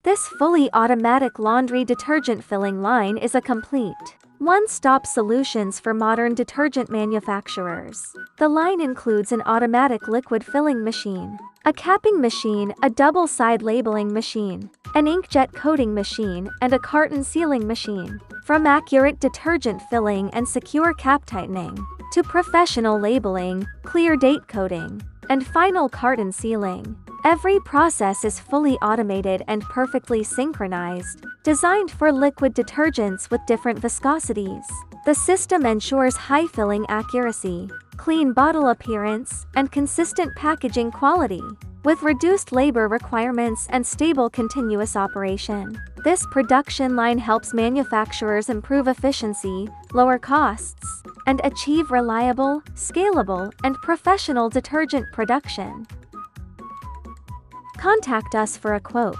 This fully automatic laundry detergent filling line is a complete one-stop solutions for modern detergent manufacturers. The line includes an automatic liquid filling machine, a capping machine, a double-side labeling machine, an inkjet coating machine, and a carton sealing machine. From accurate detergent filling and secure cap tightening, to professional labeling, clear date coding, and final carton sealing, every process is fully automated and perfectly synchronized, designed for liquid detergents with different viscosities. The system ensures high filling accuracy, clean bottle appearance, and consistent packaging quality, with reduced labor requirements and stable continuous operation. This production line helps manufacturers improve efficiency, lower costs, and achieve reliable, scalable, and professional detergent production. Contact us for a quote.